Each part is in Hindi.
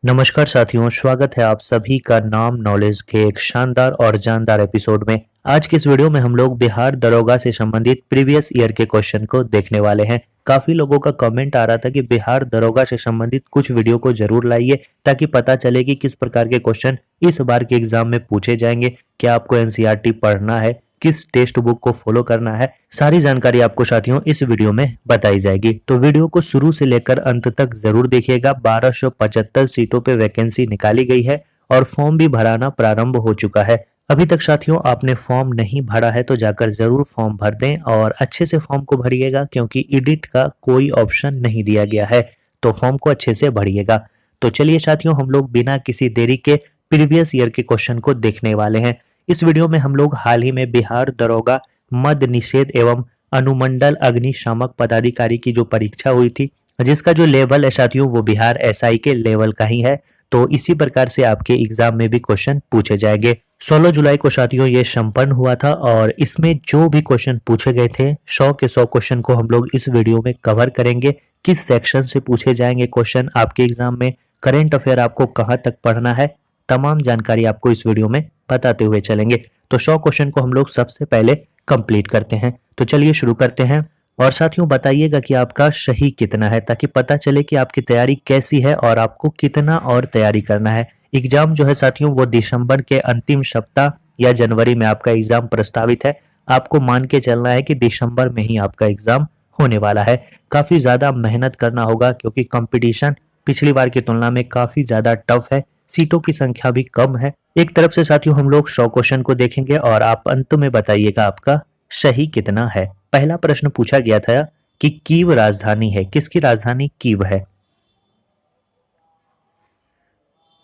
नमस्कार साथियों, स्वागत है आप सभी का नाम नॉलेज के एक शानदार और जानदार एपिसोड में। आज की इस वीडियो में हम लोग बिहार दरोगा से संबंधित प्रीवियस ईयर के क्वेश्चन को देखने वाले हैं। काफी लोगों का कमेंट आ रहा था कि बिहार दरोगा से संबंधित कुछ वीडियो को जरूर लाइए ताकि पता चले कि किस प्रकार के क्वेश्चन इस बार के एग्जाम में पूछे जाएंगे। क्या आपको एनसीईआरटी पढ़ना है, किस टेक्स्ट बुक को फॉलो करना है, सारी जानकारी आपको साथियों इस वीडियो में बताई जाएगी। तो वीडियो को शुरू से लेकर अंत तक जरूर देखिएगा। 1275 सीटों पे वैकेंसी निकाली गई है और फॉर्म भी भराना प्रारंभ हो चुका है। अभी तक साथियों आपने फॉर्म नहीं भरा है तो जाकर जरूर फॉर्म भर दें और अच्छे से फॉर्म को भरिएगा, क्योंकि एडिट का कोई ऑप्शन नहीं दिया गया है। तो फॉर्म को अच्छे से भरिएगा। तो चलिए साथियों, हम लोग बिना किसी देरी के प्रीवियस ईयर के क्वेश्चन को देखने वाले हैं। इस वीडियो में हम लोग हाल ही में बिहार दरोगा मद्य निषेध एवं अनुमंडल अग्निशामक पदाधिकारी की जो परीक्षा हुई थी, जिसका जो लेवल है साथियों वो बिहार एसआई के लेवल का ही है। तो इसी प्रकार से आपके एग्जाम में भी क्वेश्चन पूछे जाएंगे। 16 जुलाई को साथियों ये संपन्न हुआ था और इसमें जो भी क्वेश्चन पूछे गए थे 100 के 100 क्वेश्चन को हम लोग इस वीडियो में कवर करेंगे। किस सेक्शन से पूछे जाएंगे क्वेश्चन आपके एग्जाम में, करेंट अफेयर आपको कहाँ तक पढ़ना है, तमाम जानकारी आपको इस वीडियो में बताते हुए चलेंगे। तो 100 क्वेश्चन को हम लोग सबसे पहले कंप्लीट करते हैं। तो चलिए शुरू करते हैं। और साथियों बताइएगा कि आपका सही कितना है, ताकि पता चले कि आपकी तैयारी कैसी है और आपको कितना और तैयारी करना है। एग्जाम जो है साथियों वो दिसंबर के अंतिम सप्ताह या जनवरी में आपका एग्जाम प्रस्तावित है। आपको मान के चलना है कि दिसंबर में ही आपका एग्जाम होने वाला है। काफी ज्यादा मेहनत करना होगा, क्योंकि कंपटीशन पिछली बार की तुलना में काफी ज्यादा टफ है। सीटों की संख्या भी कम है। एक तरफ से साथियों हम लोग 100 क्वेश्चन को देखेंगे और आप अंत में बताइएगा आपका सही कितना है। पहला प्रश्न पूछा गया था कि कीव राजधानी है, किसकी राजधानी कीव है?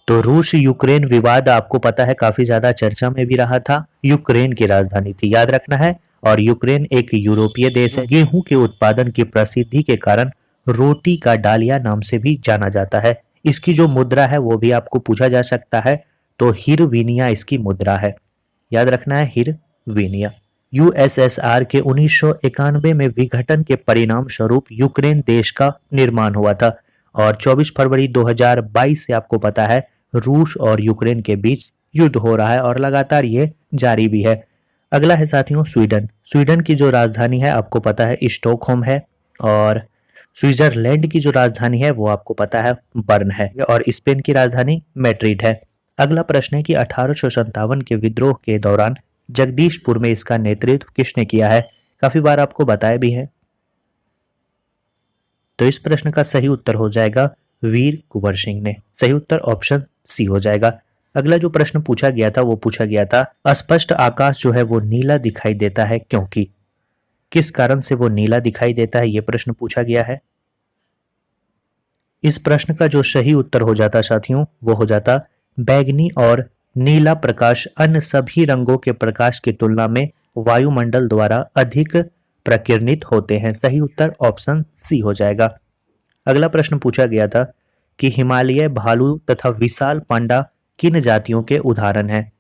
तो रूस यूक्रेन विवाद आपको पता है काफी ज्यादा चर्चा में भी रहा था। यूक्रेन की राजधानी थी, याद रखना है। और यूक्रेन एक यूरोपीय देश है। गेहूं के उत्पादन की प्रसिद्धि के कारण रोटी का डालिया नाम से भी जाना जाता है। इसकी जो मुद्रा है वो भी आपको पूछा जा सकता है। तो हिरवीनिया इसकी मुद्रा है, याद रखना है, हिरवीनिया। यूएसएसआर के 1991 में विघटन के परिणाम स्वरूप यूक्रेन देश का निर्माण हुआ था और 24 फरवरी 2022 से आपको पता है रूस और यूक्रेन के बीच युद्ध हो रहा है और लगातार ये जारी भी है। अगला है साथियों स्वीडन। स्वीडन की जो राजधानी है आपको पता है स्टॉकहोम है। और स्विट्जरलैंड की जो राजधानी है वो आपको पता है बर्न है। और स्पेन की राजधानी मैड्रिड है। अगला प्रश्न है कि 1857 के विद्रोह के दौरान जगदीशपुर में इसका नेतृत्व किसने किया है? काफी बार आपको बताया भी है। तो इस प्रश्न का सही उत्तर हो जाएगा वीर कुंवर सिंह ने। सही उत्तर ऑप्शन सी हो जाएगा। अगला जो प्रश्न पूछा गया था वो पूछा गया था अस्पष्ट आकाश जो है वो नीला दिखाई देता है क्योंकि, किस कारण से वो नीला दिखाई देता है, ये प्रश्न पूछा गया है। इस प्रश्न का जो सही उत्तर हो जाता साथियों वो हो जाता बैगनी और नीला प्रकाश अन्य सभी रंगों के प्रकाश की तुलना में वायुमंडल द्वारा अधिक प्रकीर्णित होते हैं। सही उत्तर ऑप्शन सी हो जाएगा। अगला प्रश्न पूछा गया था कि हिमालय भालू तथा विशाल पांडा किन जातियों के उदाहरण हैं?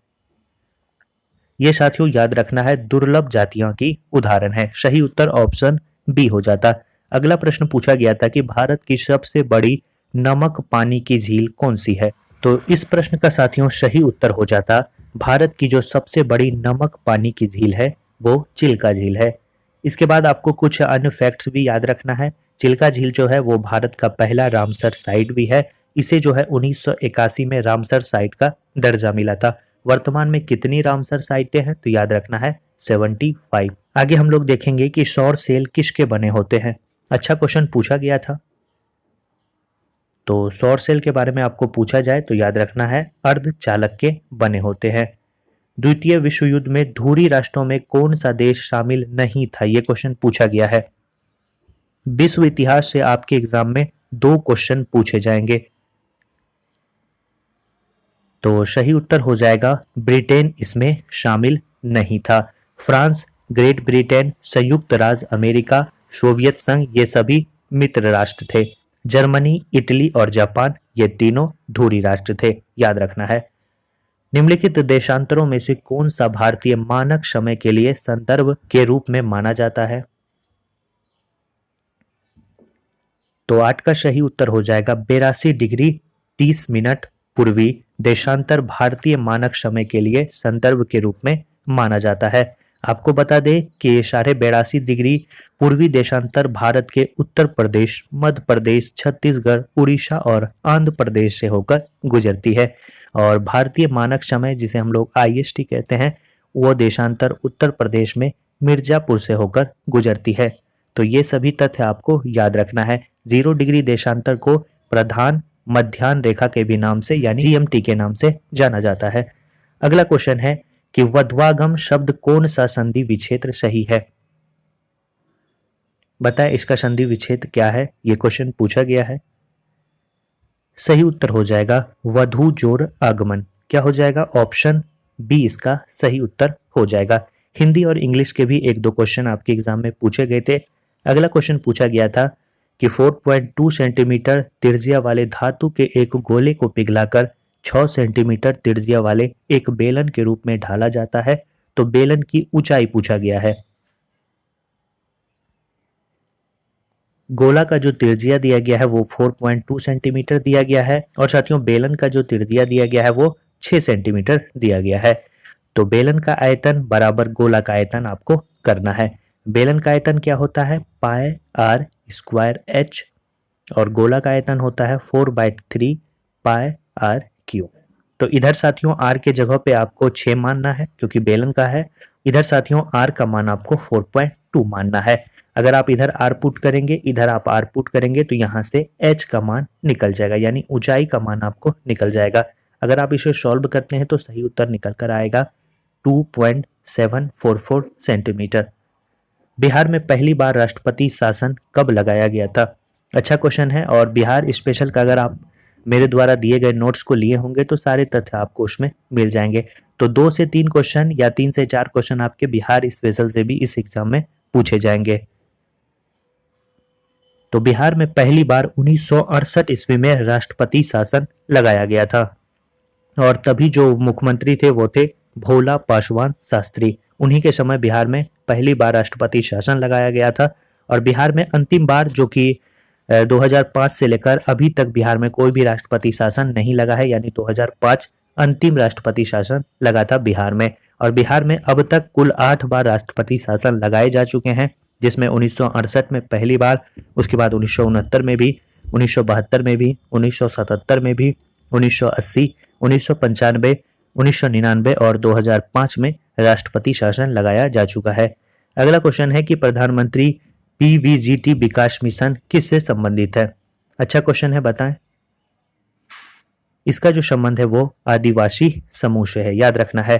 ये साथियों याद रखना है दुर्लभ जातियों की उदाहरण है। सही उत्तर ऑप्शन बी हो जाता। अगला प्रश्न पूछा गया था कि भारत की सबसे बड़ी नमक पानी की झील कौन सी है? तो इस प्रश्न का साथियों सही उत्तर हो जाता भारत की जो सबसे बड़ी नमक पानी की झील है वो चिल्का झील है। इसके बाद आपको कुछ अन्य फैक्ट्स भी याद रखना है। चिल्का झील जो है वो भारत का पहला रामसर साइट भी है। इसे जो है 1981 में रामसर साइट का दर्जा मिला था। वर्तमान में कितनी रामसर साइटें हैं? तो याद रखना है 75। आगे हम लोग देखेंगे कि सौर सेल किसके बने होते हैं। अच्छा क्वेश्चन पूछा गया था। तो सौर सेल के बारे में आपको पूछा जाए तो याद रखना है अर्धचालक के बने होते हैं। द्वितीय विश्व युद्ध में धुरी राष्ट्रों में कौन सा देश शामिल नहीं था, यह क्वेश्चन पूछा गया है। विश्व इतिहास से आपके एग्जाम में 2 क्वेश्चन पूछे जाएंगे। तो सही उत्तर हो जाएगा ब्रिटेन इसमें शामिल नहीं था। फ्रांस, ग्रेट ब्रिटेन, संयुक्त राज्य अमेरिका, सोवियत संघ ये सभी मित्र राष्ट्र थे। जर्मनी, इटली और जापान ये तीनों धुरी राष्ट्र थे, याद रखना है। निम्नलिखित देशांतरों में से कौन सा भारतीय मानक समय के लिए संदर्भ के रूप में माना जाता है? तो 8 का सही उत्तर हो जाएगा 82 डिग्री 30 मिनट पूर्वी देशांतर भारतीय मानक समय के लिए संदर्भ के रूप में माना जाता है। आपको बता दें कि 82.5 डिग्री पूर्वी देशांतर भारत के उत्तर प्रदेश, मध्य प्रदेश, छत्तीसगढ़, उड़ीसा और आंध्र प्रदेश से होकर गुजरती है। और भारतीय मानक समय जिसे हम लोग IST कहते हैं, वो देशांतर उत्तर प्रदेश में मिर्जापुर से होकर गुजरती है। तो ये सभी तथ्य आपको याद रखना है। 0 डिग्री देशांतर को प्रधान मध्याह्न रेखा के भी नाम से यानी GMT के नाम से जाना जाता है। अगला क्वेश्चन है कि वध्वागम शब्द कौन सा संधि विच्छेद सही है? बताएं इसका संधि विच्छेद क्या है, ये क्वेश्चन पूछा गया है। सही उत्तर हो जाएगा वधु जोर आगमन। क्या हो जाएगा? ऑप्शन बी इसका सही उत्तर हो जाएगा। हिंदी और इंग्लिश के भी 1-2 क्वेश्चन आपके एग्जाम में पूछे गए थे। अगला क्वेश्चन पूछा गया था कि 4.2 सेंटीमीटर त्रिज्या वाले धातु के एक गोले को पिघलाकर 6 सेंटीमीटर त्रिज्या वाले एक बेलन के रूप में ढाला जाता है, तो बेलन की ऊंचाई पूछा गया है। गोला का जो त्रिज्या दिया गया है वो 4.2 सेंटीमीटर दिया गया है और साथियों बेलन का जो त्रिज्या दिया गया है वो 6 सेंटीमीटर दिया गया है। तो बेलन का आयतन बराबर गोला का आयतन आपको करना है। बेलन का आयतन क्या होता है? पाई आर स्क्वायर एच और गोला का आयतन होता है 4/3 पाई आर क्यू। तो इधर साथियों आर के जगह पे आपको 6 मानना है क्योंकि बेलन का है। इधर साथियों आर का मान आपको 4.2 मानना है। अगर आप इधर आर पुट करेंगे, इधर आप आर पुट करेंगे तो यहाँ से एच का मान निकल जाएगा यानी ऊंचाई का मान आपको निकल जाएगा। अगर आप इसे सॉल्व करते हैं तो सही उत्तर निकल कर आएगा 2.744 सेंटीमीटर। बिहार में पहली बार राष्ट्रपति शासन कब लगाया गया था? अच्छा क्वेश्चन है और बिहार स्पेशल का अगर आप मेरे द्वारा दिए गए नोट्स को लिए होंगे तो सारे तथ्य आपको उसमें मिल जाएंगे। तो 2 से 3 क्वेश्चन या 3 से 4 क्वेश्चन आपके बिहार स्पेशल से भी इस एग्जाम में पूछे जाएंगे। तो बिहार में पहली बार 1968 ईस्वी में राष्ट्रपति शासन लगाया गया था और तभी जो मुख्यमंत्री थे वो थे भोला पासवान शास्त्री। उन्हीं के समय बिहार में पहली बार राष्ट्रपति शासन लगाया गया था और बिहार में अंतिम बार जो कि 2005 से लेकर अभी तक बिहार में कोई भी राष्ट्रपति शासन नहीं लगा है यानी 2005 अंतिम राष्ट्रपति शासन लगा था बिहार में। और बिहार में अब तक कुल 8 बार राष्ट्रपति शासन लगाए जा चुके हैं, जिसमें 1968 में पहली बार, उसके बाद 1969 में भी, 1972 में भी, 1977 में भी, 1980, 1995, 1999 और 2005 में राष्ट्रपति शासन लगाया जा चुका है। अगला क्वेश्चन है कि प्रधानमंत्री PVGT विकास मिशन किससे संबंधित है? अच्छा क्वेश्चन है, बताएं। इसका जो संबंध है वो आदिवासी समूह से है, याद रखना है।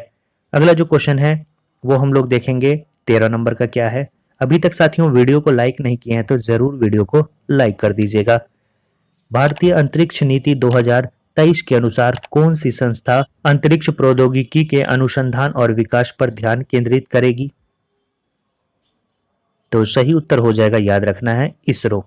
अगला जो क्वेश्चन है वो हम लोग देखेंगे 13 नंबर का क्या है। अभी तक साथियों वीडियो को लाइक नहीं किए हैं तो जरूर वीडियो को लाइक कर दीजिएगा। भारतीय अंतरिक्ष नीति 2023 के अनुसार कौन सी संस्था अंतरिक्ष प्रौद्योगिकी के अनुसंधान और विकास पर ध्यान केंद्रित करेगी? तो सही उत्तर हो जाएगा, याद रखना है, इसरो।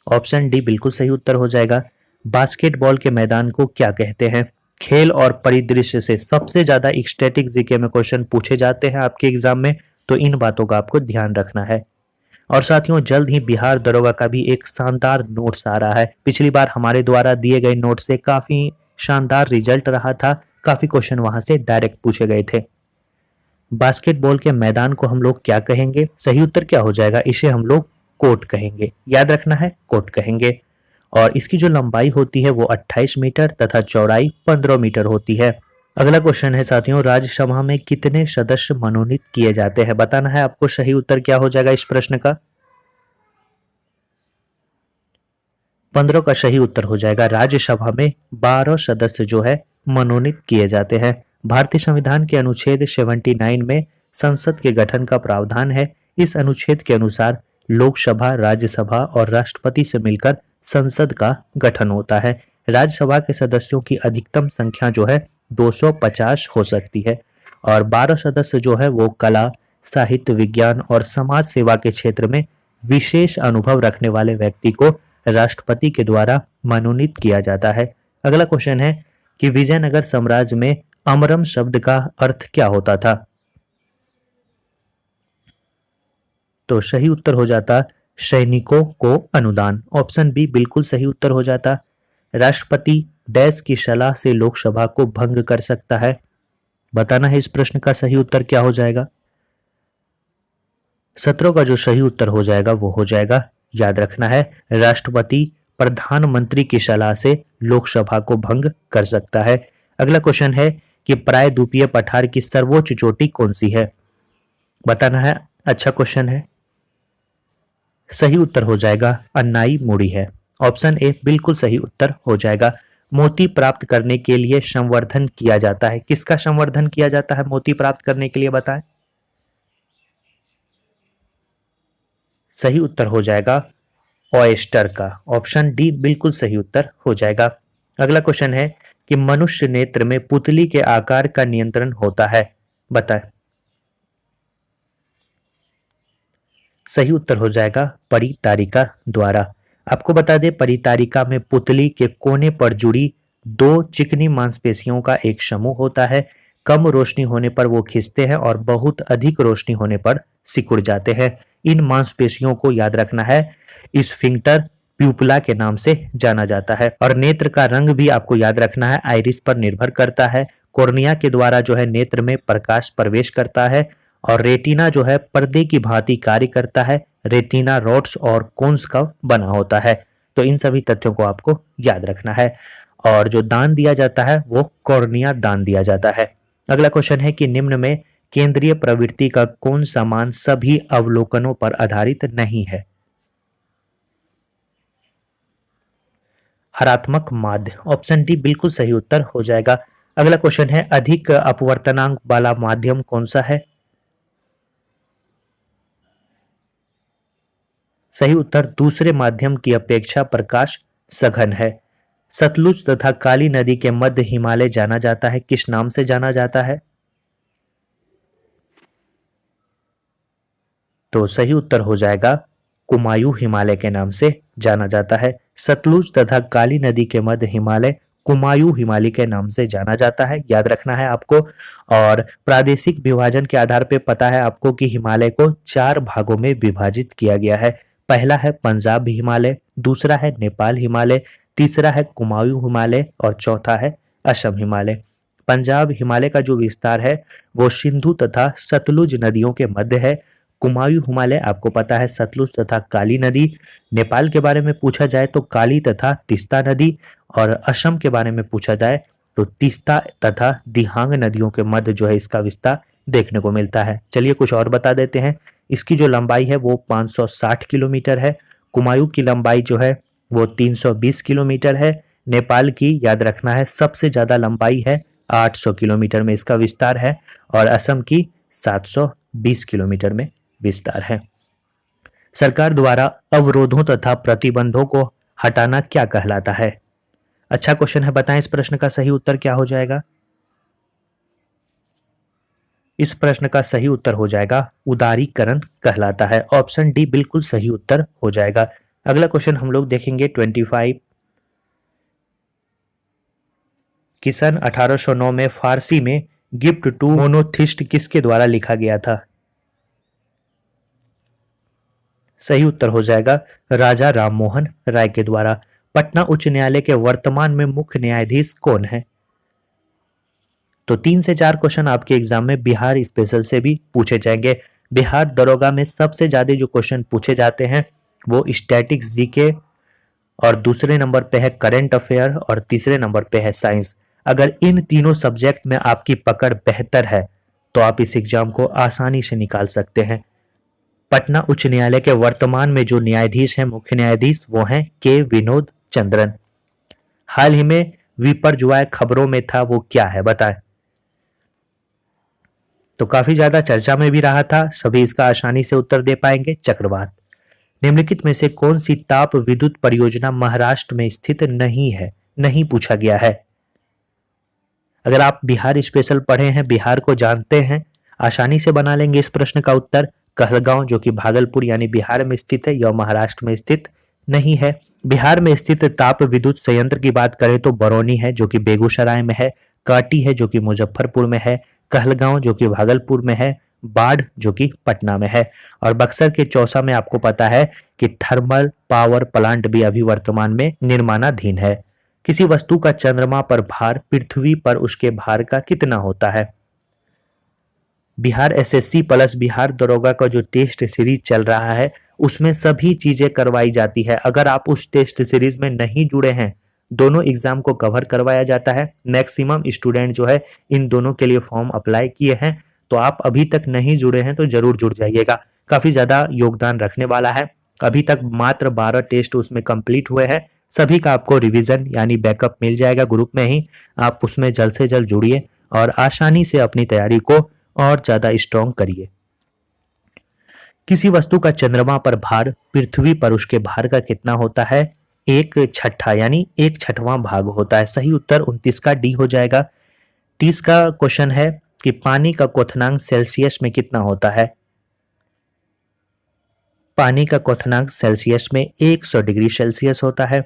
ऑप्शन डी बिल्कुल सही उत्तर हो जाएगा। बास्केटबॉल के मैदान को क्या कहते हैं? खेल और परिदृश्य से सबसे ज्यादा स्टैटिक जीके में क्वेश्चन पूछे जाते हैं आपके एग्जाम में, तो इन बातों का आपको ध्यान रखना है। और साथियों जल्द ही बिहार दरोगा का भी एक शानदार नोट्स आ रहा है। पिछली बार हमारे द्वारा दिए गए नोट से काफी शानदार रिजल्ट रहा था, काफी क्वेश्चन वहां से डायरेक्ट पूछे गए थे। बास्केटबॉल के मैदान को हम लोग क्या कहेंगे? सही उत्तर क्या हो जाएगा? इसे हम लोग कोर्ट कहेंगे, याद रखना है, कोर्ट कहेंगे। और इसकी जो लंबाई होती है वो 28 मीटर तथा चौड़ाई 15 मीटर होती है। अगला क्वेश्चन है साथियों, राज्यसभा में कितने सदस्य मनोनीत किए जाते हैं? बताना है आपको। सही उत्तर क्या हो जाएगा इस प्रश्न का? 15 का सही उत्तर हो जाएगा। राज्यसभा में 12 सदस्य जो है मनोनीत किए जाते हैं। भारतीय संविधान के अनुच्छेद 79 में संसद के गठन का प्रावधान है। इस अनुच्छेद के अनुसार लोकसभा, राज्यसभा और राष्ट्रपति से मिलकर संसद का गठन होता है। राज्यसभा के सदस्यों की अधिकतम संख्या जो है 250 हो सकती है और 12 सदस्य जो है वो कला, साहित्य, विज्ञान और समाज सेवा के क्षेत्र में विशेष अनुभव रखने वाले व्यक्ति को राष्ट्रपति के द्वारा मनोनीत किया जाता है। अगला क्वेश्चन है कि विजयनगर साम्राज्य में अमरम शब्द का अर्थ क्या होता था? तो सही उत्तर हो जाता सैनिकों को अनुदान। ऑप्शन बी बिल्कुल सही उत्तर हो जाता। राष्ट्रपति डैश की सलाह से लोकसभा को भंग कर सकता है? बताना है इस प्रश्न का सही उत्तर क्या हो जाएगा। 17 का जो सही उत्तर हो जाएगा वो हो जाएगा, याद रखना है, राष्ट्रपति प्रधानमंत्री की सलाह से लोकसभा को भंग कर सकता है। अगला क्वेश्चन है कि प्रायद्वीपीय पठार की सर्वोच्च चोटी कौन सी है? बताना है। अच्छा क्वेश्चन है। सही उत्तर हो जाएगा अन्नाई मुड़ी है। ऑप्शन ए बिल्कुल सही उत्तर हो जाएगा। मोती प्राप्त करने के लिए संवर्धन किया जाता है। किसका संवर्धन किया जाता है मोती प्राप्त करने के लिए, बताएं। सही उत्तर हो जाएगा ऑयस्टर का। ऑप्शन डी बिल्कुल सही उत्तर हो जाएगा। अगला क्वेश्चन है कि मनुष्य नेत्र में पुतली के आकार का नियंत्रण होता है, बताएं। सही उत्तर हो जाएगा परितारिका द्वारा। आपको बता दें, परितारिका में पुतली के कोने पर जुड़ी दो चिकनी मांसपेशियों का एक समूह होता है। कम रोशनी होने पर वो खिंचते हैं और बहुत अधिक रोशनी होने पर सिकुड़ जाते हैं। इन मांसपेशियों को याद रखना है, स्फिंक्टर प्यूपला के नाम से जाना जाता है। और नेत्र का रंग भी आपको याद रखना है, आइरिस पर निर्भर करता है। कॉर्निया के द्वारा जो है नेत्र में प्रकाश प्रवेश करता है। और रेटिना जो है पर्दे की भांति कार्य करता है। रेटिना रॉड्स और कोन्स का बना होता है। तो इन सभी तथ्यों को आपको याद रखना है। और जो दान दिया जाता है वो कॉर्निया दान दिया जाता है। अगला क्वेश्चन है कि निम्न में केंद्रीय प्रवृत्ति का कौन सा मान सभी अवलोकनों पर आधारित नहीं है? हरात्मक माध्य। ऑप्शन डी बिल्कुल सही उत्तर हो जाएगा। अगला क्वेश्चन है अधिक अपवर्तनांक वाला माध्यम कौन सा है? सही उत्तर दूसरे माध्यम की अपेक्षा प्रकाश सघन है। सतलुज तथा काली नदी के मध्य हिमालय जाना जाता है, किस नाम से जाना जाता है? तो सही उत्तर हो जाएगा कुमायूं हिमालय के नाम से जाना जाता है। सतलुज तथा काली नदी के मध्य हिमालय कुमायूं हिमालय के नाम से जाना जाता है, याद रखना है आपको। और प्रादेशिक विभाजन के आधार पर पता है आपको कि हिमालय को 4 भागों में विभाजित किया गया है। पहला है पंजाब हिमालय, दूसरा है नेपाल हिमालय, तीसरा है कुमायूं हिमालय और चौथा है असम हिमालय। पंजाब हिमालय का जो विस्तार है वो सिंधु तथा सतलुज नदियों के मध्य है। कुमायूं हिमालय आपको पता है सतलुज तथा काली नदी। नेपाल के बारे में पूछा जाए तो काली तथा तीस्ता नदी। और असम के बारे में पूछा जाए तो तीस्ता तथा दिहांग नदियों के मध्य जो है इसका विस्तार देखने को मिलता है। चलिए कुछ और बता देते हैं। इसकी जो लंबाई है वो 560 किलोमीटर है। कुमायूं की लंबाई जो है वो 320 किलोमीटर है। नेपाल की याद रखना है सबसे ज्यादा लंबाई है, 800 किलोमीटर में इसका विस्तार है। और असम की 720 किलोमीटर में विस्तार है। सरकार द्वारा अवरोधों तथा प्रतिबंधों को हटाना क्या कहलाता है? अच्छा क्वेश्चन है, बताएं इस प्रश्न का सही उत्तर क्या हो जाएगा। इस प्रश्न का सही उत्तर हो जाएगा उदारीकरण कहलाता है। ऑप्शन डी बिल्कुल सही उत्तर हो जाएगा। अगला क्वेश्चन हम लोग देखेंगे 25 कि सन 1809 में फारसी में गिफ्ट टू मोनोथिस्ट किसके द्वारा लिखा गया था? सही उत्तर हो जाएगा राजा राममोहन राय के द्वारा। पटना उच्च न्यायालय के वर्तमान में मुख्य न्यायाधीश कौन है? तो 3 से 4 क्वेश्चन आपके एग्जाम में बिहार स्पेशल से भी पूछे जाएंगे। बिहार दरोगा में सबसे ज्यादा जो क्वेश्चन पूछे जाते हैं वो स्टैटिक्स जीके, और दूसरे नंबर पे है करंट अफेयर, और तीसरे नंबर पे है साइंस। अगर इन तीनों सब्जेक्ट में आपकी पकड़ बेहतर है तो आप इस एग्जाम को आसानी से निकाल सकते हैं। पटना उच्च न्यायालय के वर्तमान में जो न्यायाधीश हैं, मुख्य न्यायाधीश, वो हैं के विनोद चंद्रन। हाल ही में विपर जो है खबरों में था वो क्या है, बताएं। तो काफी ज्यादा चर्चा में भी रहा था, सभी इसका आसानी से उत्तर दे पाएंगे। चक्रवात। निम्नलिखित में से कौन सी ताप विद्युत परियोजना महाराष्ट्र में स्थित नहीं है? नहीं पूछा गया है। अगर आप बिहार स्पेशल पढ़े हैं, बिहार को जानते हैं, आसानी से बना लेंगे इस प्रश्न का उत्तर। कहलगांव जो कि भागलपुर यानी बिहार में स्थित है, यह महाराष्ट्र में स्थित नहीं है। बिहार में स्थित ताप विद्युत संयंत्र की बात करें तो बरौनी है जो कि बेगूसराय में है, काटी है जो कि मुजफ्फरपुर में है, कहलगांव जो कि भागलपुर में है, बाढ़ जो कि पटना में है। और बक्सर के चौसा में आपको पता है कि थर्मल पावर प्लांट भी अभी वर्तमान में निर्माणाधीन है। किसी वस्तु का चंद्रमा पर भार पृथ्वी पर उसके भार का कितना होता है? बिहार एसएससी प्लस बिहार दरोगा का जो टेस्ट सीरीज चल रहा है उसमें सभी चीजें करवाई जाती है। अगर आप उस टेस्ट सीरीज में नहीं जुड़े हैं, दोनों एग्जाम को कवर करवाया जाता है। मैक्सिमम स्टूडेंट जो है इन दोनों के लिए फॉर्म अप्लाई किए हैं, तो आप अभी तक नहीं जुड़े हैं तो जरूर जुड़ जाइएगा। काफी ज्यादा योगदान रखने वाला है। अभी तक मात्र 12 टेस्ट उसमें कंप्लीट हुए हैं। सभी का आपको रिवीजन यानी बैकअप मिल जाएगा ग्रुप में ही। आप उसमें जल्द से जल्द जुड़िए और आसानी से अपनी तैयारी को और ज्यादा स्ट्रॉन्ग करिए। किसी वस्तु का चंद्रमा पर भार पृथ्वी पर उसके भार का कितना होता है? 1/6 यानी 1/6वां भाग होता है। सही उत्तर 29 का डी हो जाएगा। 30 का क्वेश्चन है कि पानी का क्वथनांक सेल्सियस में कितना होता है? पानी का क्वथनांक सेल्सियस में 100 डिग्री सेल्सियस होता है।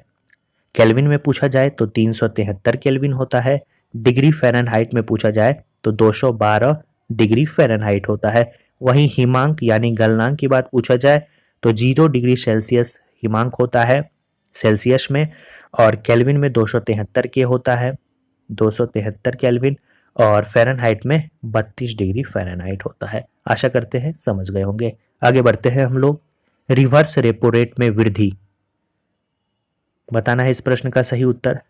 केल्विन में पूछा जाए तो 373 केल्विन होता है। डिग्री फ़ारेनहाइट में पूछा जाए तो 212 डिग्री फ़ारेनहाइट होता है। वहीं हिमांक यानी गलनांक की बात पूछा जाए तो 0 डिग्री सेल्सियस हिमांक होता है सेल्सियस में, और केल्विन में 273 के होता है, 273 केल्विन, और फ़ारेनहाइट में 32 डिग्री फ़ारेनहाइट होता है। आशा करते हैं समझ गए होंगे। आगे बढ़ते हैं हम लोग। रिवर्स रेपो रेट में वृद्धि, बताना है इस प्रश्न का सही उत्तर।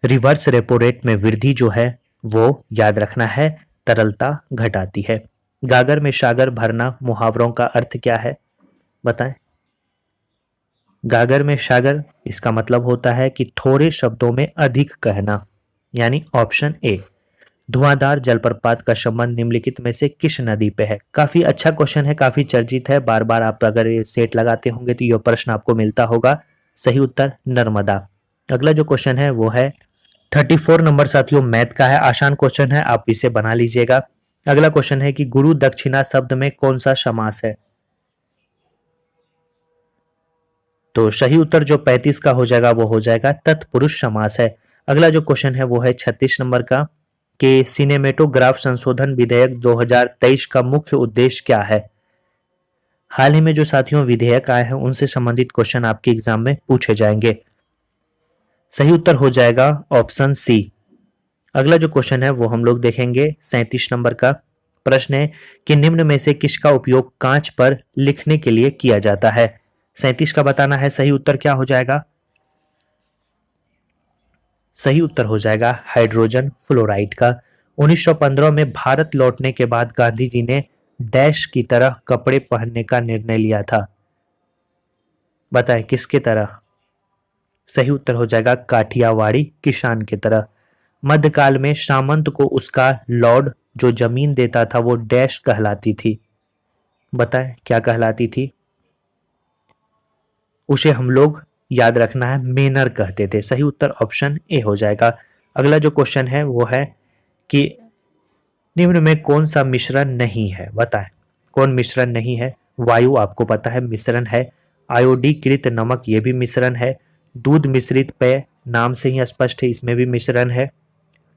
रिवर्स रेपो रेट में वृद्धि जो है वो याद रखना है तरलता घटाती है। गागर में सागर भरना मुहावरों का अर्थ क्या है? बताएं। गागर में सागर, इसका मतलब होता है कि थोड़े शब्दों में अधिक कहना, यानी ऑप्शन ए। धुआंधार जलप्रपात का संबंध निम्नलिखित में से किस नदी पे है? काफी अच्छा क्वेश्चन है, काफी चर्चित है। बार बार आप अगर ये सेट लगाते होंगे तो यह प्रश्न आपको मिलता होगा। सही उत्तर नर्मदा। अगला जो क्वेश्चन है वो है 34 नंबर साथियों, मैथ का है। आसान क्वेश्चन है, आप इसे बना लीजिएगा। अगला क्वेश्चन है कि गुरु दक्षिणा शब्द में कौन सा समास है? तो सही उत्तर जो 35 का हो जाएगा वो हो जाएगा तत्पुरुष समास है। अगला जो क्वेश्चन है वो है 36 नंबर का कि सिनेमेटोग्राफ संशोधन विधेयक 2023 का मुख्य उद्देश्य क्या है? हाल ही में जो साथियों विधेयक आए हैं उनसे संबंधित क्वेश्चन आपके एग्जाम में पूछे जाएंगे। सही उत्तर हो जाएगा ऑप्शन सी। अगला जो क्वेश्चन है वो हम लोग देखेंगे 37 नंबर का। प्रश्न है कि निम्न में से किसका उपयोग कांच पर लिखने के लिए किया जाता है? 37 का बताना है। सही उत्तर क्या हो जाएगा? सही उत्तर हो जाएगा हाइड्रोजन फ्लोराइड का। 1915 में भारत लौटने के बाद गांधी जी ने डैश की तरह कपड़े पहनने का निर्णय लिया था। बताएं किसके तरह? सही उत्तर हो जाएगा काठियावाड़ी किसान की तरह। मध्यकाल में सामंत को उसका लॉर्ड जो जमीन देता था वो डैश कहलाती थी। बताएं क्या कहलाती थी? उसे हम लोग याद रखना है मेनर कहते थे। सही उत्तर ऑप्शन ए हो जाएगा। अगला जो क्वेश्चन है वो है कि निम्न में कौन सा मिश्रण नहीं है? बताएं कौन मिश्रण नहीं है? वायु आपको पता है मिश्रण है। आयोडीकृत नमक ये भी मिश्रण है। दूध मिश्रित पेय नाम से ही स्पष्ट है, इसमें भी मिश्रण है।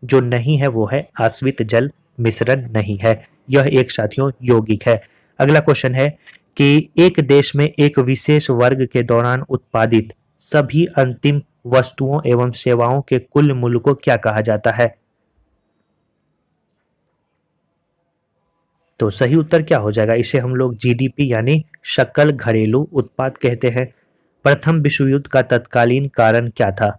जो नहीं है वो है आश्रित जल, मिश्रण नहीं है। यह एक साथियों यौगिक है। अगला क्वेश्चन है कि एक देश में एक विशेष वर्ग के दौरान उत्पादित सभी अंतिम वस्तुओं एवं सेवाओं के कुल मूल्य को क्या कहा जाता है? तो सही उत्तर क्या हो जाएगा? इसे हम लोग जीडीपी यानी सकल घरेलू उत्पाद कहते हैं। प्रथम विश्व युद्ध का तत्कालीन कारण क्या था?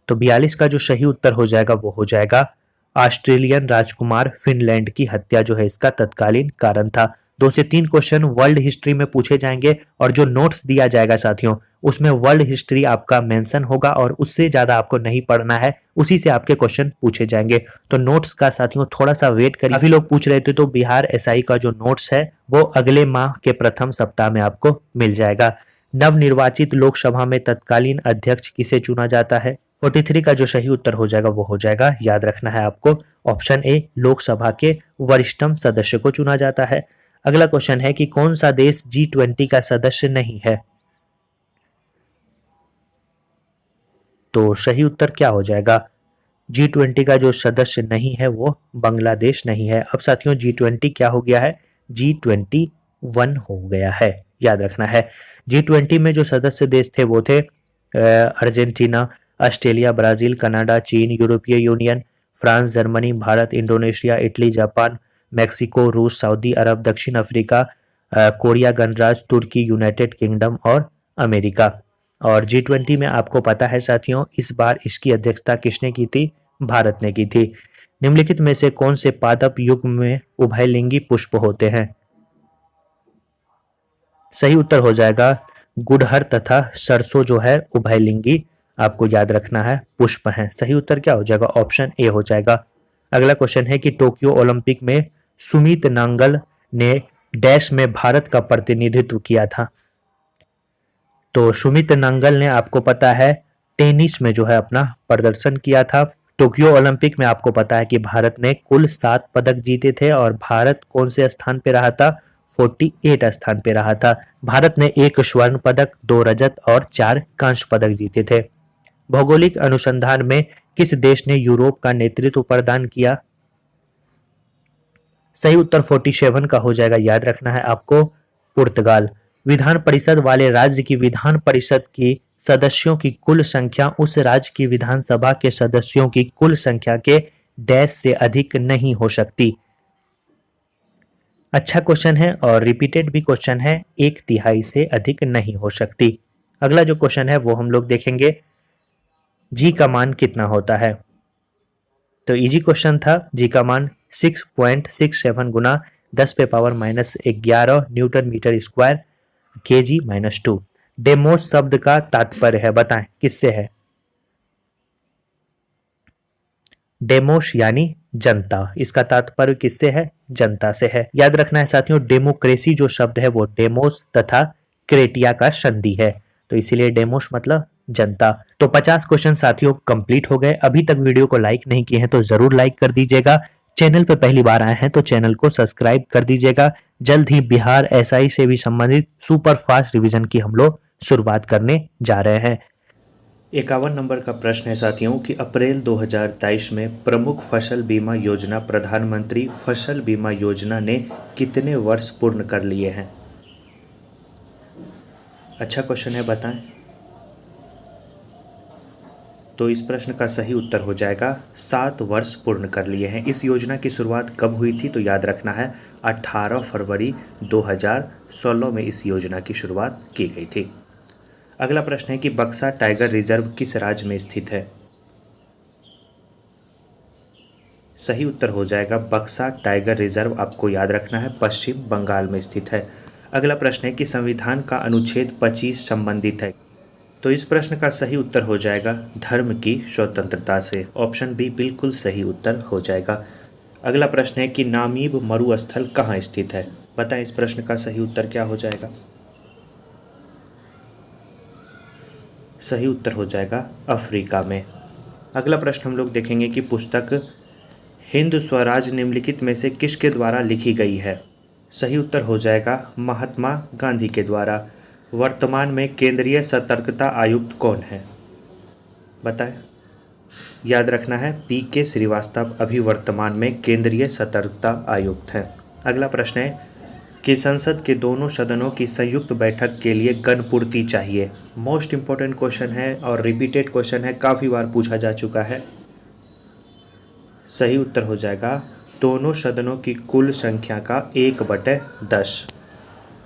तो 42 का जो सही उत्तर हो जाएगा वो हो जाएगा ऑस्ट्रेलियन राजकुमार फिनलैंड की हत्या जो है इसका तत्कालीन कारण था। 2 से 3 क्वेश्चन वर्ल्ड हिस्ट्री में पूछे जाएंगे और जो नोट्स दिया जाएगा साथियों उसमें वर्ल्ड हिस्ट्री आपका मेंशन होगा और उससे ज्यादा आपको नहीं पढ़ना है, उसी से आपके क्वेश्चन पूछे जाएंगे। तो नोट्स का साथियों थोड़ा सा वेट करिए। काफी लोग पूछ रहे थे तो बिहार एसआई का जो नोट्स है वो अगले माह के प्रथम सप्ताह में आपको मिल जाएगा। नवनिर्वाचित लोकसभा में तत्कालीन अध्यक्ष किसे चुना जाता है? 43 का जो सही उत्तर हो जाएगा वो हो जाएगा, याद रखना है आपको, ऑप्शन ए, लोकसभा के वरिष्ठतम सदस्य को चुना जाता है। अगला क्वेश्चन है कि कौन सा देश G20 का सदस्य नहीं है? तो सही उत्तर क्या हो जाएगा? G20 का जो सदस्य नहीं है वो बांग्लादेश नहीं है। अब साथियों G20 क्या हो गया है? G21 हो गया है, याद रखना है। G20 में जो सदस्य देश थे वो थे अर्जेंटीना, ऑस्ट्रेलिया, ब्राजील, कनाडा, चीन, यूरोपीय union, France, Germany, Bharat, Indonesia, Italy, Japan, Mexico, रूस, सऊदी अरब, दक्षिण अफ्रीका, कोरिया गणराज्य, तुर्की, यूनाइटेड किंगडम और अमेरिका। और G20 में आपको पता है साथियों, इस बार इसकी अध्यक्षता किसने की थी? भारत ने की थी। निम्नलिखित में से कौन से पादप युग में उभयलिंगी पुष्प होते हैं? सही उत्तर हो जाएगा गुड़हल तथा सरसों जो है उभयलिंगी, आपको याद रखना है, पुष्प हैं। सही उत्तर क्या हो जाएगा? ऑप्शन ए हो जाएगा। अगला क्वेश्चन है कि टोक्यो ओलंपिक में सुमित नांगल ने डैश में भारत का प्रतिनिधित्व किया था। तो सुमित नांगल ने आपको पता है टेनिस में जो है अपना प्रदर्शन किया था। टोक्यो ओलंपिक में आपको पता है कि भारत ने कुल 7 पदक जीते थे और भारत कौन से स्थान पे रहा था? 48 स्थान पे रहा था। भारत ने 1 स्वर्ण पदक, 2 रजत और 4 कांस्य पदक जीते थे। भौगोलिक अनुसंधान में किस देश ने यूरोप का नेतृत्व प्रदान किया? सही उत्तर 47 का हो जाएगा, याद रखना है आपको, पुर्तगाल। विधान परिषद वाले राज्य की विधान परिषद की सदस्यों की कुल संख्या उस राज्य की विधानसभा के सदस्यों की कुल संख्या के डैश से अधिक नहीं हो सकती। अच्छा क्वेश्चन है और रिपीटेड भी क्वेश्चन है, 1/3 से अधिक नहीं हो सकती। अगला जो क्वेश्चन है वो हम लोग देखेंगे, जी का मान कितना होता है? तो इजी क्वेश्चन था। जी का मान 6.67 गुना 10 पे power -11 newton metre square kg-2। डेमोस शब्द का तात्पर्य है, बताएं किससे है? डेमोस यानी जनता, इसका तात्पर्य किससे है? जनता से है। याद रखना है साथियों, डेमोक्रेसी जो शब्द है वो डेमोस तथा क्रेटिया का संधि है, तो इसीलिए डेमोस मतलब जनता। तो 50 क्वेश्चन साथियों कंप्लीट हो गए। अभी तक वीडियो को लाइक नहीं किए हैं तो जरूर लाइक कर दीजिएगा। चैनल पर पहली बार आए हैं तो चैनल को सब्सक्राइब कर दीजिएगा। जल्द ही बिहार एसआई से भी संबंधित सुपर फास्ट रिवीजन की हम लोग शुरुआत करने जा रहे हैं। 51 नंबर का प्रश्न है साथियों कि अप्रैल 2023 में प्रमुख फसल बीमा योजना प्रधानमंत्री फसल बीमा योजना ने कितने वर्ष पूर्ण कर लिए हैं? अच्छा क्वेश्चन है, बताएं। तो इस प्रश्न का सही उत्तर हो जाएगा 7 वर्ष पूर्ण कर लिए हैं। इस योजना की शुरुआत कब हुई थी? तो याद रखना है 18 फरवरी 2016 में इस योजना की शुरुआत की गई थी। अगला प्रश्न है कि बक्सा टाइगर रिजर्व किस राज्य में स्थित है? सही उत्तर हो जाएगा बक्सा टाइगर रिजर्व, आपको याद रखना है, पश्चिम बंगाल में स्थित है। अगला प्रश्न है कि संविधान का अनुच्छेद 25 संबंधित है। तो इस प्रश्न का सही उत्तर हो जाएगा धर्म की स्वतंत्रता से। ऑप्शन बी बिल्कुल सही उत्तर हो जाएगा। अगला प्रश्न है कि नामीब मरुस्थल कहाँ स्थित है? बताएं इस प्रश्न का सही उत्तर क्या हो जाएगा? सही उत्तर हो जाएगा अफ्रीका में। अगला प्रश्न हम लोग देखेंगे कि पुस्तक हिंद स्वराज निम्नलिखित में से किसके द्वारा लिखी गई है? सही उत्तर हो जाएगा महात्मा गांधी के द्वारा। वर्तमान में केंद्रीय सतर्कता आयुक्त कौन है? बताएं। याद रखना है PK श्रीवास्तव अभी वर्तमान में केंद्रीय सतर्कता आयुक्त हैं। अगला प्रश्न है कि संसद के दोनों सदनों की संयुक्त बैठक के लिए गणपूर्ति चाहिए। मोस्ट इंपॉर्टेंट क्वेश्चन है और रिपीटेड क्वेश्चन है, काफ़ी बार पूछा जा चुका है। सही उत्तर हो जाएगा दोनों सदनों की कुल संख्या का 1/10।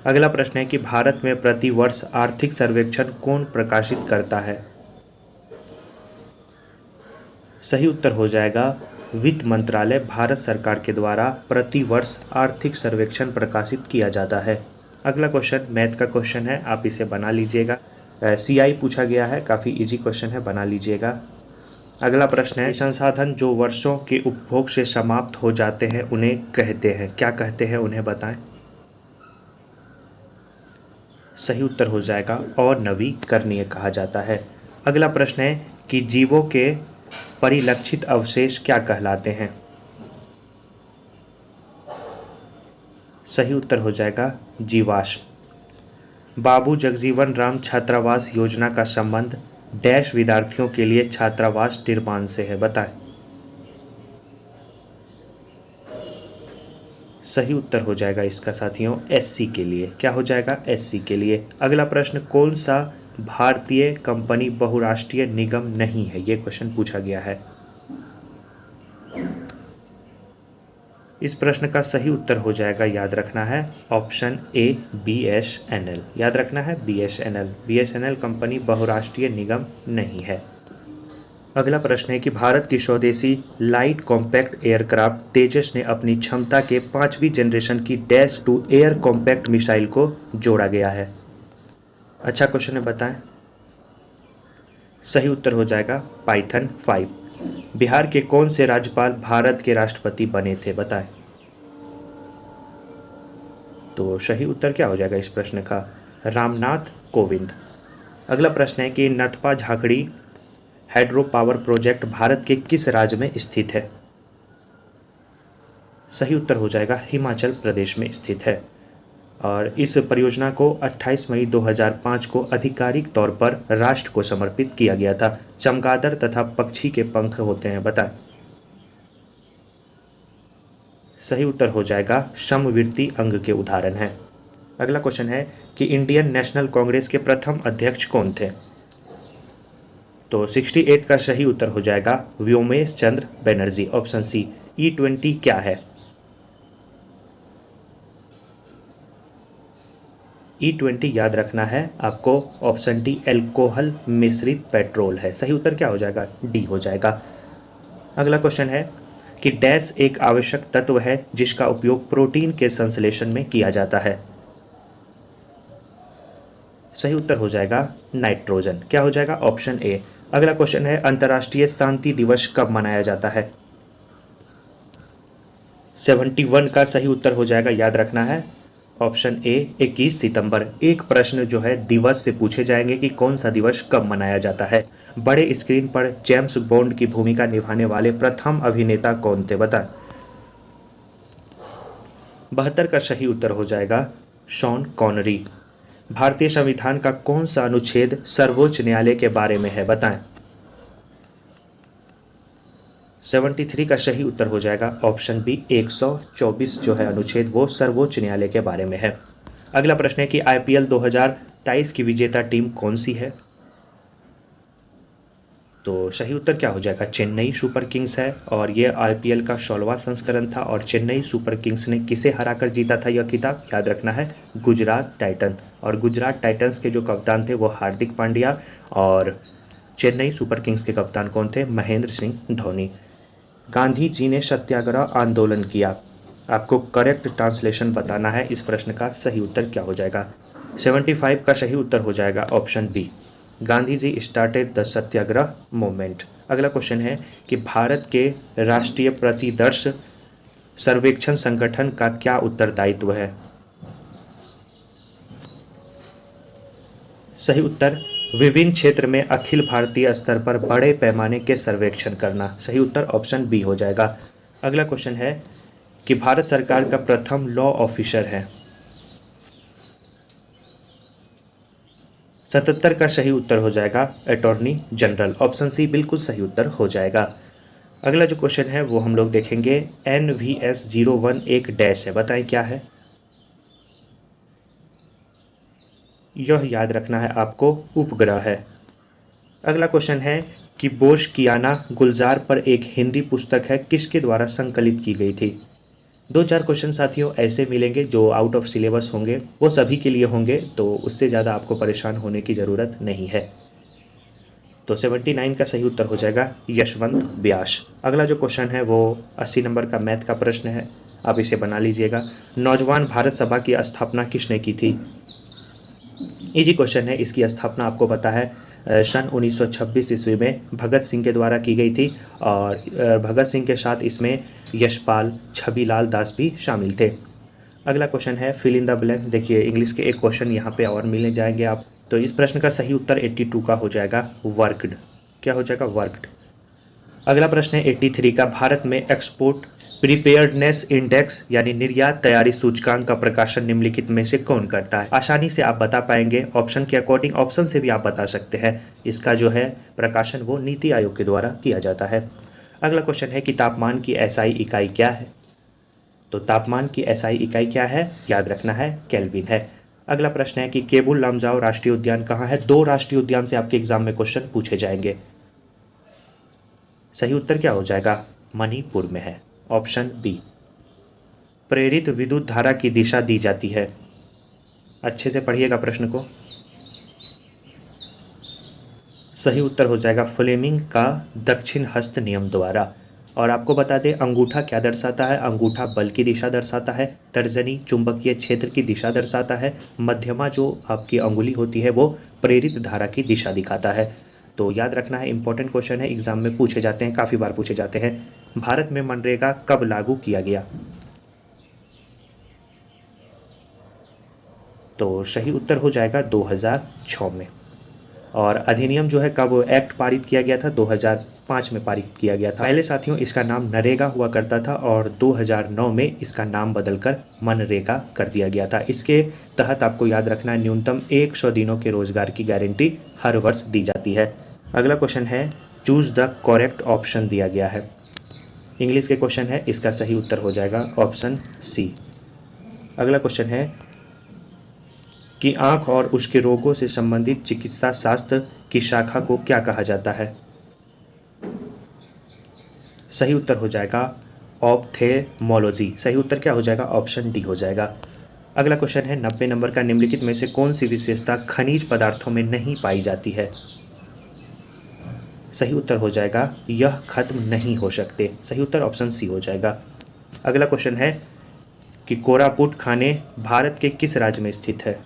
अगला प्रश्न है कि भारत में प्रति वर्ष आर्थिक सर्वेक्षण कौन प्रकाशित करता है? सही उत्तर हो जाएगा वित्त मंत्रालय, भारत सरकार के द्वारा प्रति वर्ष आर्थिक सर्वेक्षण प्रकाशित किया जाता है। अगला क्वेश्चन मैथ का क्वेश्चन है, आप इसे बना लीजिएगा। CI पूछा गया है, काफ़ी इजी क्वेश्चन है, बना लीजिएगा। अगला प्रश्न है संसाधन जो वर्षों के उपभोग से समाप्त हो जाते हैं उन्हें कहते हैं, क्या कहते हैं, उन्हें बताएं। सही उत्तर हो जाएगा और नवीकरणीय कहा जाता है। अगला प्रश्न है कि जीवों के परिलक्षित अवशेष क्या कहलाते हैं? सही उत्तर हो जाएगा जीवाश्म। बाबू जगजीवन राम छात्रावास योजना का संबंध डैश विद्यार्थियों के लिए छात्रावास निर्माण से है, बताएं। सही उत्तर हो जाएगा इसका साथियों SC के लिए। क्या हो जाएगा? SC के लिए। अगला प्रश्न कौन सा भारतीय कंपनी बहुराष्ट्रीय निगम नहीं है? ये क्वेश्चन पूछा गया है। इस प्रश्न का सही उत्तर हो जाएगा, याद रखना है, ऑप्शन ए BSNL। याद रखना है BSNL। BSNL कंपनी बहुराष्ट्रीय निगम नहीं है। अगला प्रश्न है कि भारत की स्वदेशी लाइट कॉम्पैक्ट एयरक्राफ्ट तेजस ने अपनी क्षमता के 5वीं जनरेशन की dash two air compact missile को जोड़ा गया है। अच्छा क्वेश्चन है, बताएं। सही उत्तर हो जाएगा पाइथन 5। बिहार के कौन से राज्यपाल भारत के राष्ट्रपति बने थे? बताएं। तो सही उत्तर क्या हो जाएगा इस प्रश्न का? रामनाथ कोविंद। अगला प्रश्न है कि Nathpa Jhakri hydro power project Bharat के किस राज्य में स्थित है? सही उत्तर हो जाएगा हिमाचल प्रदेश में स्थित है। और इस परियोजना को 28 मई 2005 को आधिकारिक तौर पर राष्ट्र को समर्पित किया गया था। चमगादड़ तथा पक्षी के पंख होते हैं, बताएं। सही उत्तर हो जाएगा समवर्ती अंग के उदाहरण हैं। अगला क्वेश्चन है कि इंडियन नेशनल कांग्रेस के प्रथम अध्यक्ष कौन थे? तो 68 का सही उत्तर हो जाएगा व्योमेश चंद्र बनर्जी, ऑप्शन सी। E20 क्या है? E20 याद रखना है आपको, ऑप्शन डी एल्कोहल मिश्रित पेट्रोल है। सही उत्तर क्या हो जाएगा? डी हो जाएगा। अगला क्वेश्चन है कि डैश एक आवश्यक तत्व है जिसका उपयोग प्रोटीन के संश्लेषण में किया जाता है। सही उत्तर हो जाएगा नाइट्रोजन। क्या हो जाएगा? ऑप्शन ए। अगला क्वेश्चन है अंतर्राष्ट्रीय शांति दिवस कब मनाया जाता है? 71 का सही उत्तर हो जाएगा, याद रखना है, ऑप्शन ए 21 सितंबर। एक प्रश्न जो है दिवस से पूछे जाएंगे कि कौन सा दिवस कब मनाया जाता है। बड़े स्क्रीन पर जेम्स बॉन्ड की भूमिका निभाने वाले प्रथम अभिनेता कौन थे? बता। 72 का सही उत्तर हो जाएगा शॉन कॉनरी। भारतीय संविधान का कौन सा अनुच्छेद सर्वोच्च न्यायालय के बारे में है? बताएं। 73 का सही उत्तर हो जाएगा ऑप्शन बी 124 जो है अनुच्छेद, वो सर्वोच्च न्यायालय के बारे में है। अगला प्रश्न है कि IPL 2023 की विजेता टीम कौन सी है? तो सही उत्तर क्या हो जाएगा? चेन्नई सुपर किंग्स है। और ये IPL का 16वां संस्करण था और चेन्नई सुपर किंग्स ने किसे हराकर जीता था यह खिताब? याद रखना है, गुजरात टाइटन। और गुजरात टाइटन्स के जो कप्तान थे वो हार्दिक पांड्या, और चेन्नई सुपर किंग्स के कप्तान कौन थे? महेंद्र सिंह धोनी। गांधी जी ने सत्याग्रह आंदोलन किया, आपको करेक्ट ट्रांसलेशन बताना है। इस प्रश्न का सही उत्तर क्या हो जाएगा? 75 का सही उत्तर हो जाएगा option B, Gandhi ji started the Satyagraha movement. अगला क्वेश्चन है कि भारत के राष्ट्रीय प्रतिदर्श सर्वेक्षण संगठन का क्या उत्तरदायित्व है? सही उत्तर विभिन्न क्षेत्र में अखिल भारतीय स्तर पर बड़े पैमाने के सर्वेक्षण करना। सही उत्तर ऑप्शन बी हो जाएगा। अगला क्वेश्चन है कि भारत सरकार का प्रथम लॉ ऑफिसर है। 77 का सही उत्तर हो जाएगा अटॉर्नी जनरल, ऑप्शन सी बिल्कुल सही उत्तर हो जाएगा। अगला जो क्वेश्चन है वो हम लोग देखेंगे NVS-01 एक डैश है, बताएं क्या है? यह याद रखना है आपको, उपग्रह है। अगला क्वेश्चन है कि बोश कियाना गुलजार पर एक हिंदी पुस्तक है, किसके द्वारा संकलित की गई थी? 2-4 क्वेश्चन साथियों ऐसे मिलेंगे जो आउट ऑफ सिलेबस होंगे, वो सभी के लिए होंगे, तो उससे ज़्यादा आपको परेशान होने की ज़रूरत नहीं है। तो 79 का सही उत्तर हो जाएगा यशवंत व्यास। अगला जो क्वेश्चन है वो 80 नंबर का मैथ का प्रश्न है, आप इसे बना लीजिएगा। नौजवान भारत सभा की स्थापना किसने की थी? इजी क्वेश्चन है, इसकी स्थापना आपको पता है सन 1926 ईस्वी में भगत सिंह के द्वारा की गई थी, और भगत सिंह के साथ इसमें यशपाल छबीलाल दास भी शामिल थे। अगला क्वेश्चन है फिल इन द ब्लैंक। देखिए इंग्लिश के एक क्वेश्चन यहाँ पे और मिलने जाएंगे आप, तो इस प्रश्न का सही उत्तर 82 का हो जाएगा वर्कड। क्या हो जाएगा? वर्कड। अगला प्रश्न है 83 का, भारत में एक्सपोर्ट प्रिपेयर्डनेस इंडेक्स यानी निर्यात तैयारी सूचकांक का प्रकाशन निम्नलिखित में से कौन करता है? आसानी से आप बता पाएंगे, ऑप्शन के अकॉर्डिंग, ऑप्शन से भी आप बता सकते हैं। इसका जो है प्रकाशन वो नीति आयोग के द्वारा किया जाता है। अगला क्वेश्चन है कि तापमान की SI इकाई क्या है? तो तापमान की SI इकाई क्या है? याद रखना है केल्विन है। अगला प्रश्न है कि केबुल लमजाओ राष्ट्रीय उद्यान कहाँ है। 2 राष्ट्रीय उद्यान से आपके एग्जाम में क्वेश्चन पूछे जाएंगे। सही उत्तर क्या हो जाएगा, मणिपुर में है, ऑप्शन बी। प्रेरित विद्युत धारा की दिशा दी जाती है। अच्छे से पढ़िएगा प्रश्न को। सही उत्तर हो जाएगा फ्लेमिंग का दक्षिण हस्त नियम द्वारा। और आपको बता दें अंगूठा क्या दर्शाता है, अंगूठा बल की दिशा दर्शाता है, तर्जनी चुंबकीय क्षेत्र की दिशा दर्शाता है, मध्यमा जो आपकी अंगुली होती है वो प्रेरित धारा की दिशा दिखाता है। तो याद रखना है, इंपॉर्टेंट क्वेश्चन है, एग्जाम में पूछे जाते हैं, काफ़ी बार पूछे जाते हैं। भारत में मनरेगा कब लागू किया गया। तो सही उत्तर हो जाएगा 2006 में। और अधिनियम जो है कब एक्ट पारित किया गया था, 2005 में पारित किया गया था। पहले साथियों इसका नाम नरेगा हुआ करता था और 2009 में इसका नाम बदलकर मनरेगा कर दिया गया था। इसके तहत आपको याद रखना है न्यूनतम 100 दिनों के रोजगार की गारंटी हर वर्ष दी जाती है। अगला क्वेश्चन है चूज द करेक्ट ऑप्शन दिया गया है। इंग्लिश के क्वेश्चन है, इसका सही उत्तर हो जाएगा ऑप्शन सी। अगला क्वेश्चन है कि आँख और उसके रोगों से संबंधित चिकित्सा शास्त्र की शाखा को क्या कहा जाता है। सही उत्तर हो जाएगा ऑप्थेल्मोलॉजी। सही उत्तर क्या हो जाएगा, ऑप्शन डी हो जाएगा। अगला क्वेश्चन है 90 नंबर का, निम्नलिखित में से कौन सी विशेषता खनिज पदार्थों में नहीं पाई जाती है। सही उत्तर हो जाएगा यह खत्म नहीं हो सकते। सही उत्तर ऑप्शन सी हो जाएगा। अगला क्वेश्चन है कि कोरापुट खाने भारत के किस राज्य में स्थित है।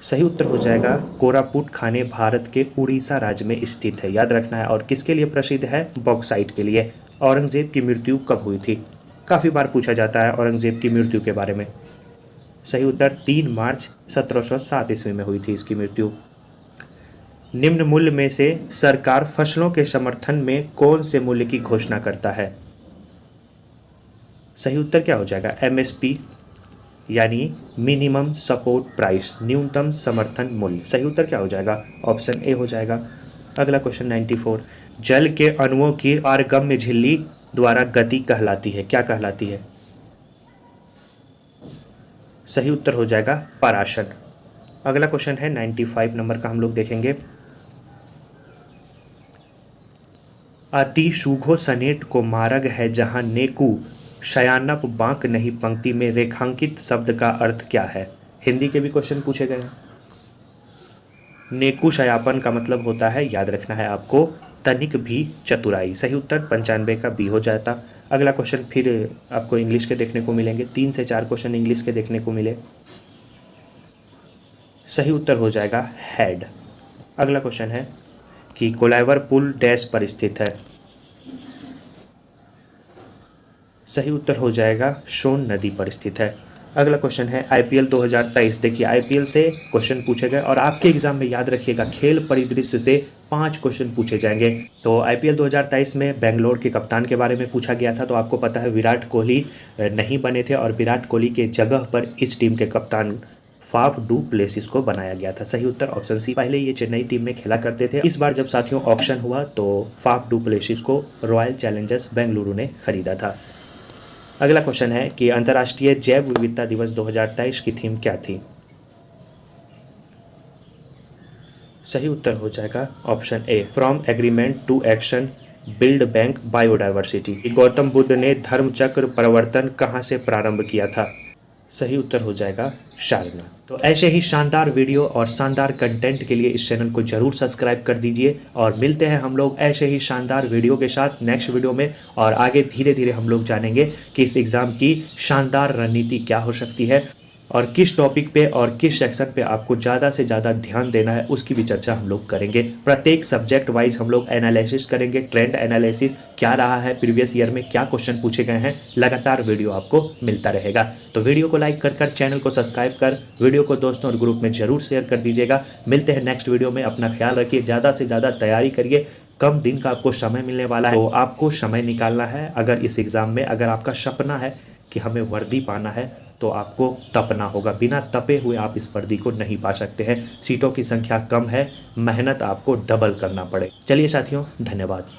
सही उत्तर हो जाएगा कोरापुट खाने भारत के उड़ीसा राज्य में स्थित है, याद रखना है। और किसके लिए प्रसिद्ध है, बॉक्साइट के लिए। औरंगजेब की मृत्यु कब हुई थी, काफ़ी बार पूछा जाता है औरंगजेब की मृत्यु के बारे में। सही उत्तर 3 मार्च 1707 ईस्वी में हुई थी इसकी मृत्यु। निम्न मूल्य में से सरकार फसलों के समर्थन में कौन से मूल्य की घोषणा करता है। सही उत्तर क्या हो जाएगा, एमएसपी यानी मिनिमम सपोर्ट प्राइस, न्यूनतम समर्थन मूल्य। सही उत्तर क्या हो जाएगा, ऑप्शन ए हो जाएगा। अगला क्वेश्चन 94, जल के अणुओं की पारगम्य झिल्ली द्वारा गति कहलाती है, क्या कहलाती है। सही उत्तर हो जाएगा पराशर। अगला क्वेश्चन है 95 नंबर का, हम लोग देखेंगे। अति सूघो सनेट को मार्ग है जहां नेकू शयानप बांक नहीं पंक्ति में रेखांकित शब्द का अर्थ क्या है। हिंदी के भी क्वेश्चन पूछे गए हैं। नेकू शयापन का मतलब होता है, याद रखना है आपको, तनिक भी चतुराई। सही उत्तर 95 का बी हो जाता। अगला क्वेश्चन फिर आपको इंग्लिश के देखने को मिलेंगे, 3 से 4 क्वेश्चन इंग्लिश के देखने को मिले। सही उत्तर हो जाएगा हेड। अगला क्वेश्चन है कि कोलाइवर पुल डैश पर स्थित है। सही उत्तर हो जाएगा सोन नदी पर स्थित है। अगला क्वेश्चन है आईपीएल 2023। देखिए आईपीएल से क्वेश्चन पूछे गए और आपके एग्जाम में याद रखिएगा खेल परिदृश्य से 5 क्वेश्चन पूछे जाएंगे। तो आईपीएल 2023 में बेंगलोर के कप्तान के बारे में पूछा गया था। तो आपको पता है विराट कोहली नहीं बने थे और विराट कोहली के जगह पर इस टीम के कप्तान फाफ डू प्लेसिस को बनाया गया था। सही उत्तर ऑप्शन सी। पहले ये चेन्नई टीम में खेला करते थे। इस बार जब साथियों ऑक्शन हुआ तो फाफ डू प्लेसिस को रॉयल चैलेंजर्स बेंगलुरु ने खरीदा था। अगला क्वेश्चन है कि अंतर्राष्ट्रीय जैव विविधता दिवस 2023 की थीम क्या थी। सही उत्तर हो जाएगा option A, from agreement to action build back biodiversity. Gautam Buddha ने धर्म चक्र परिवर्तन कहाँ से प्रारंभ किया था। सही उत्तर हो जाएगा सारनाथ। तो ऐसे ही शानदार वीडियो और शानदार कंटेंट के लिए इस चैनल को जरूर सब्सक्राइब कर दीजिए और मिलते हैं हम लोग ऐसे ही शानदार वीडियो के साथ नेक्स्ट वीडियो में। और आगे धीरे धीरे हम लोग जानेंगे कि इस एग्ज़ाम की शानदार रणनीति क्या हो सकती है और किस टॉपिक पे और किस सेक्शन पे आपको ज़्यादा से ज़्यादा ध्यान देना है, उसकी भी चर्चा हम लोग करेंगे। प्रत्येक सब्जेक्ट वाइज हम लोग एनालिसिस करेंगे, ट्रेंड एनालिसिस क्या रहा है, प्रीवियस ईयर में क्या क्वेश्चन पूछे गए हैं। लगातार वीडियो आपको मिलता रहेगा। तो वीडियो को लाइक कर चैनल को सब्सक्राइब कर वीडियो को दोस्तों और ग्रुप में जरूर शेयर कर दीजिएगा। मिलते हैं नेक्स्ट वीडियो में। अपना ख्याल रखिए, ज़्यादा से ज़्यादा तैयारी करिए। कम दिन का आपको समय मिलने वाला है, तो आपको समय निकालना है। अगर इस एग्ज़ाम में अगर आपका सपना है कि हमें वर्दी पाना है तो आपको तपना होगा। बिना तपे हुए आप इस वर्दी को नहीं पा सकते हैं। सीटों की संख्या कम है, मेहनत आपको डबल करना पड़े। चलिए साथियों, धन्यवाद।